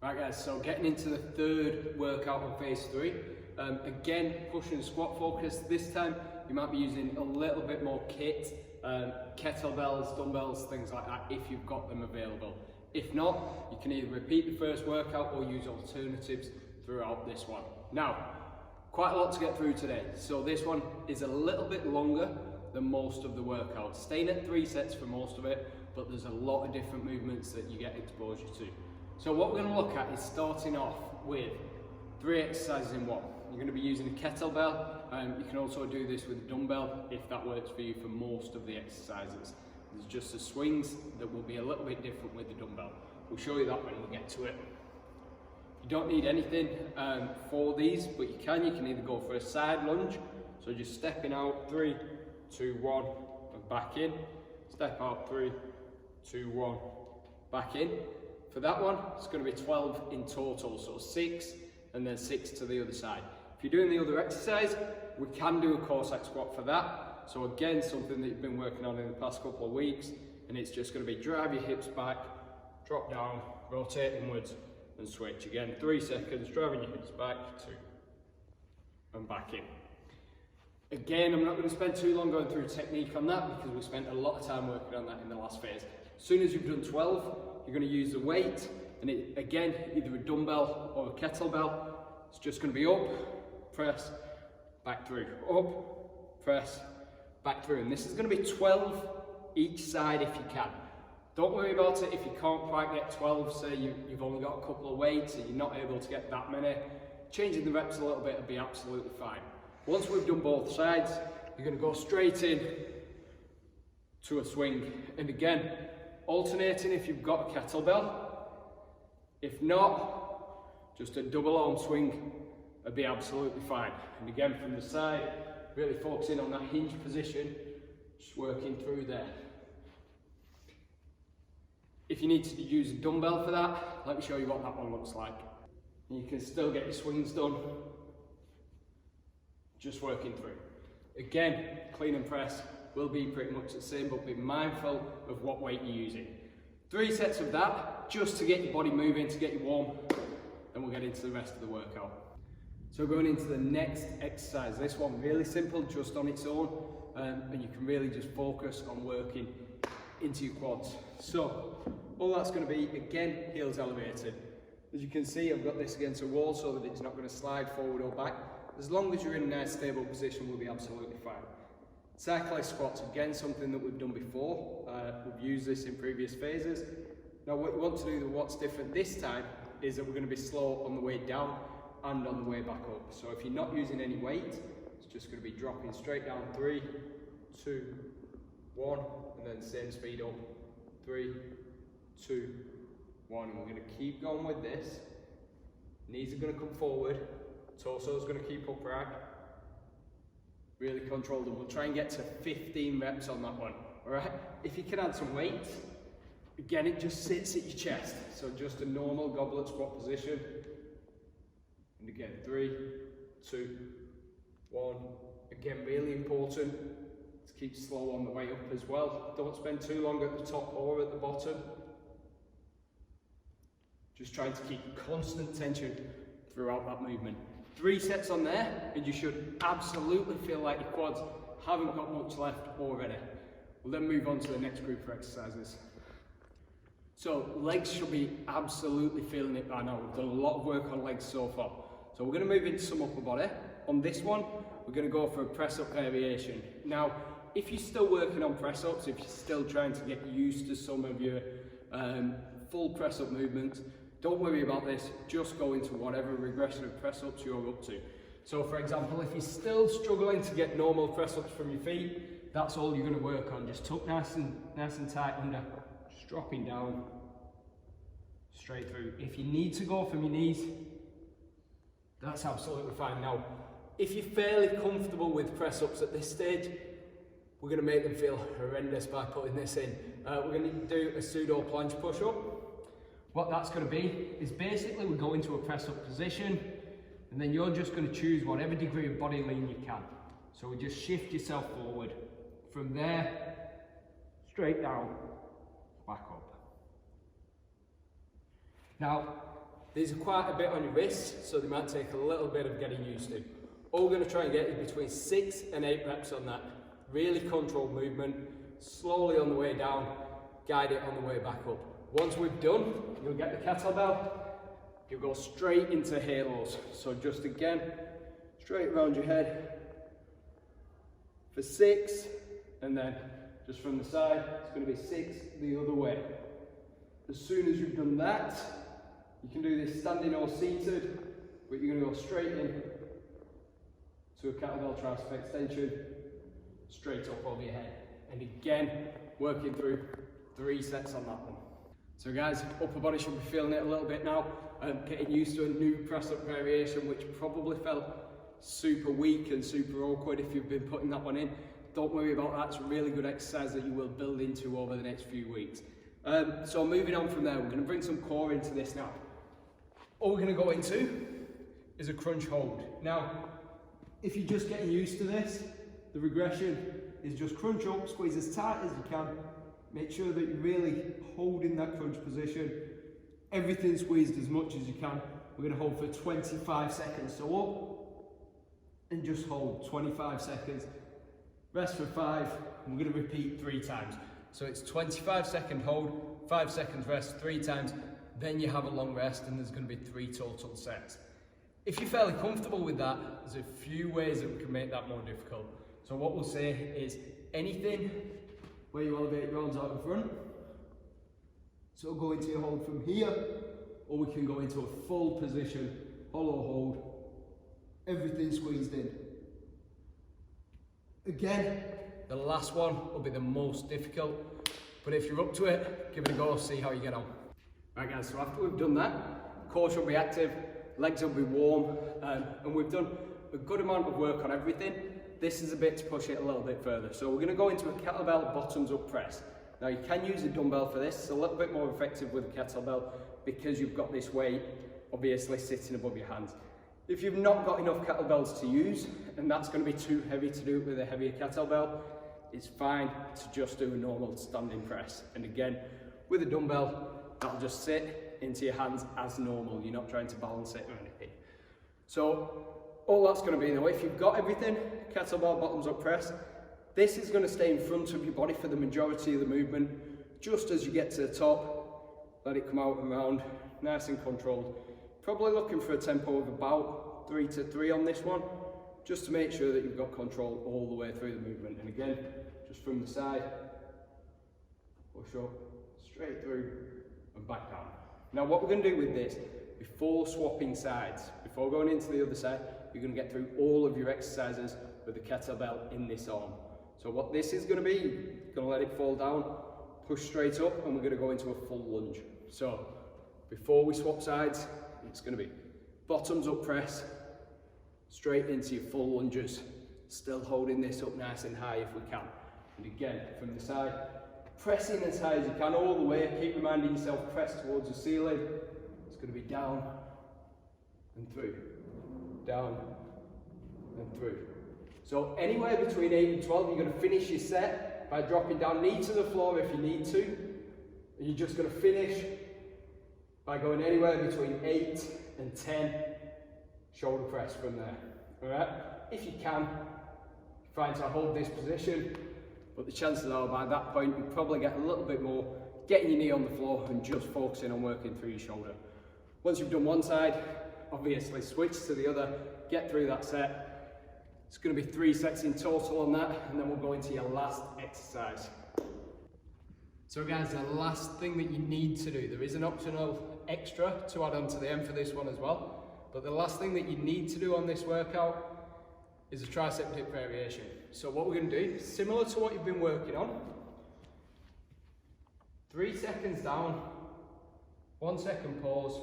Right guys, so getting into the third workout on phase 3. Again, push and squat focus. This time you might be using a little bit more kit, kettlebells, dumbbells, things like that if you've got them available. If not, you can either repeat the first workout or use alternatives throughout this one. Now, quite a lot to get through today. So this one is a little bit longer than most of the workouts. Staying at 3 sets for most of it, but there's a lot of different movements that you get exposure to. So what we're going to look at is starting off with 3 exercises in one. You're going to be using a kettlebell. You can also do this with a dumbbell if that works for you for most of the exercises. There's just the swings that will be a little bit different with the dumbbell. We'll show you that when we get to it. You don't need anything for these, but you can either go for a side lunge, so just stepping out, 3, 2, 1, and back in. Step out, 3, 2, 1, back in. For that one, it's going to be 12 in total, so 6 and then 6 to the other side. If you're doing the other exercise, we can do a Cossack squat for that. So again, something that you've been working on in the past couple of weeks, and it's just going to be drive your hips back, drop down, rotate inwards, and switch. Again, 3 seconds, driving your hips back, 2, and back in. Again, I'm not going to spend too long going through technique on that because we spent a lot of time working on that in the last phase. As soon as you've done 12, you're going to use the weight, and again, either a dumbbell or a kettlebell. It's just going to be up, press, back through, up, press, back through. And this is going to be 12 each side if you can. Don't worry about it if you can't quite get 12, say you've only got a couple of weights and you're not able to get that many. Changing the reps a little bit will be absolutely fine. Once we've done both sides, you're going to go straight in to a swing. And again, alternating if you've got a kettlebell. If not, just a double arm swing would be absolutely fine. And again, from the side, really focusing on that hinge position, just working through there. If you need to use a dumbbell for that, let me show you what that one looks like. And you can still get your swings done, just working through. Again, clean and press will be pretty much the same, but be mindful of what weight you're using. 3 sets of that, just to get your body moving, to get you warm, then we'll get into the rest of the workout. So going into the next exercise, this one really simple, just on its own, and you can really just focus on working into your quads. So, all that's going to be, again, heels elevated. As you can see, I've got this against a wall so that it's not going to slide forward or back. As long as you're in a nice stable position, we'll be absolutely fine. Cyclist squats, again, something that we've done before. We've used this in previous phases. Now what you want to do, what's different this time, is that we're going to be slow on the way down and on the way back up. So if you're not using any weight, it's just going to be dropping straight down, 3, 2, 1, and then same speed up, 3, 2, 1. And we're going to keep going with this. Knees are going to come forward, torso is going to keep upright. Really controlled, and we'll try and get to 15 reps on that one, all right? If you can add some weight, again, it just sits at your chest. So just a normal goblet squat position. And again, 3, 2, 1. Again, really important to keep slow on the way up as well. Don't spend too long at the top or at the bottom. Just trying to keep constant tension throughout that movement. 3 sets on there, and you should absolutely feel like your quads haven't got much left already. We'll then move on to the next group of exercises. So legs should be absolutely feeling it by now. We've done a lot of work on legs so far. So we're going to move into some upper body. On this one, we're going to go for a press-up variation. Now, if you're still working on press-ups, if you're still trying to get used to some of your full press-up movements, don't worry about this, just go into whatever regression of press-ups you're up to. So for example, if you're still struggling to get normal press-ups from your feet, that's all you're going to work on. Just tuck nice and tight under, just dropping down, straight through. If you need to go from your knees, that's absolutely fine. Now, if you're fairly comfortable with press-ups at this stage, we're going to make them feel horrendous by putting this in. We're going to do a pseudo planche push-up. What that's going to be is basically we go into a press-up position, and then you're just going to choose whatever degree of body lean you can. So we just shift yourself forward. From there, straight down, back up. Now, These are quite a bit on your wrists, so they might take a little bit of getting used to. All we're going to try and get is between 6 and 8 reps on that. Really controlled movement, slowly on the way down, guide it on the way back up. Once we've done, you'll get the kettlebell, you'll go straight into halos. So just again, straight around your head for 6, and then just from the side, it's going to be 6 the other way. As soon as you've done that, you can do this standing or seated, but you're going to go straight in to a kettlebell tricep extension, straight up over your head. And again, working through 3 sets on that one. So guys, upper body should be feeling it a little bit now. Getting used to a new press up variation, which probably felt super weak and super awkward if you've been putting that one in. Don't worry about that, it's a really good exercise that you will build into over the next few weeks. So moving on from there, we're going to bring some core into this now. All we're going to go into is a crunch hold. Now, if you're just getting used to this, the regression is just crunch up, squeeze as tight as you can. Make sure that you're really holding that crunch position. Everything squeezed as much as you can. We're going to hold for 25 seconds. So up and just hold 25 seconds. Rest for 5, and we're going to repeat 3 times. So it's 25-second hold, 5 seconds rest, 3 times, then you have a long rest, and there's going to be 3 total sets. If you're fairly comfortable with that, there's a few ways that we can make that more difficult. So what we'll say is anything where you elevate your arms out in front. So go into your hold from here, or we can go into a full position, hollow hold, everything squeezed in. Again, the last one will be the most difficult, but if you're up to it, give it a go, see how you get on. Right guys, so after we've done that, core should be active, legs will be warm, and we've done a good amount of work on everything. This is a bit to push it a little bit further. So we're going to go into a kettlebell bottoms up press. Now you can use a dumbbell for this, it's a little bit more effective with a kettlebell because you've got this weight obviously sitting above your hands. If you've not got enough kettlebells to use, and that's going to be too heavy to do it with a heavier kettlebell, it's fine to just do a normal standing press. And again, with a dumbbell, that'll just sit into your hands as normal. You're not trying to balance it or anything. So all that's going to be though, if you've got everything, kettlebell bottoms up press, this is going to stay in front of your body for the majority of the movement. Just as you get to the top, let it come out and around, nice and controlled. Probably looking for a tempo of about 3 to 3 on this one, just to make sure that you've got control all the way through the movement. And again, just from the side, push up, straight through and back down. Now what we're going to do with this, before swapping sides, before going into the other side, you're going to get through all of your exercises with the kettlebell in this arm. So what this is going to be, you're going to let it fall down, push straight up, and we're going to go into a full lunge. So before we swap sides, it's going to be bottoms up press, straight into your full lunges, still holding this up nice and high if we can. And again, from the side, pressing as high as you can all the way, keep reminding yourself, press towards the ceiling. It's going to be down and through, down and through. So anywhere between 8 and 12, you're going to finish your set by dropping down, knee to the floor if you need to. And you're just going to finish by going anywhere between 8 and 10 shoulder press from there. Alright? If you can, try to hold this position, but the chances are by that point you'll probably get a little bit more getting your knee on the floor and just focusing on working through your shoulder. Once you've done one side, obviously switch to the other, get through that set. It's going to be 3 sets in total on that, and then we'll go into your last exercise. So guys, the last thing that you need to do, there is an optional extra to add on to the end for this one as well, but the last thing that you need to do on this workout is a tricep dip variation. So what we're going to do, similar to what you've been working on, 3 seconds down, 1 second pause,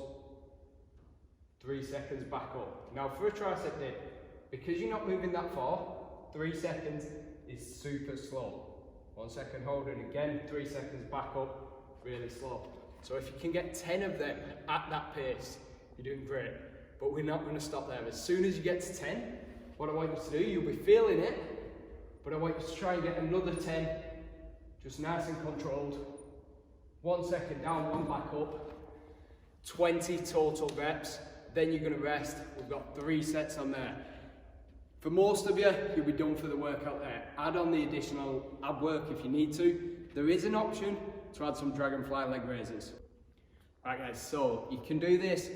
3 seconds back up. Now for a tricep dip, because you're not moving that far, 3 seconds is super slow. 1 second hold, and again 3 seconds back up, really slow. So if you can get 10 of them at that pace, you're doing great. But we're not going to stop there. As soon as you get to 10, what I want you to do, you'll be feeling it, but I want you to try and get another 10, just nice and controlled. 1 second down, 1 back up, 20 total reps, then you're gonna rest. We've got 3 sets on there. For most of you, you'll be done for the workout there. Add on the additional ab work if you need to. There is an option to add some dragonfly leg raises. Right guys, so you can do this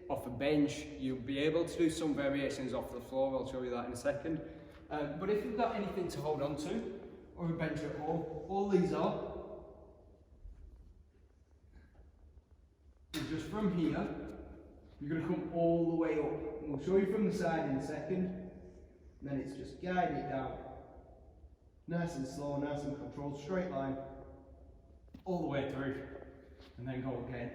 off a bench. You'll be able to do some variations off the floor. I'll show you that in a second. But if you've got anything to hold on to, or a bench at home, all these are just from here, you're going to come all the way up. And we'll show you from the side in a second. And then it's just guide it down. Nice and slow, nice and controlled, straight line. All the way through. And then go again.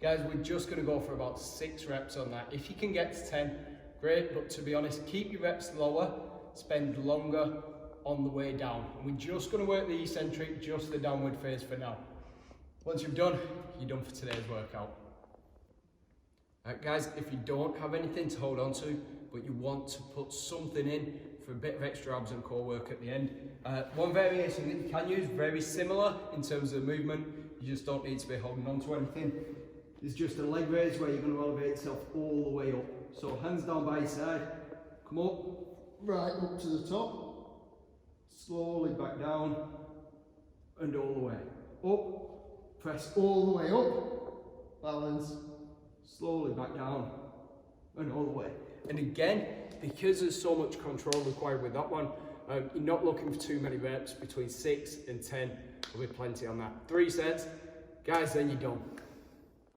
Guys, we're just going to go for about 6 reps on that. If you can get to 10, great, but to be honest, keep your reps lower, spend longer on the way down. And we're just going to work the eccentric, just the downward phase for now. Once you've done, you're done for today's workout. Right, guys, if you don't have anything to hold on to, but you want to put something in for a bit of extra abs and core work at the end, one variation that you can use, very similar in terms of movement, you just don't need to be holding on to anything, is just a leg raise where you're going to elevate yourself all the way up. So hands down by your side, come up, right up to the top, slowly back down, and all the way up, press all the way up, balance, slowly back down, and all the way. And again, because there's so much control required with that one, you're not looking for too many reps. Between 6 and 10 will be plenty on that. 3 sets, guys, then you're done.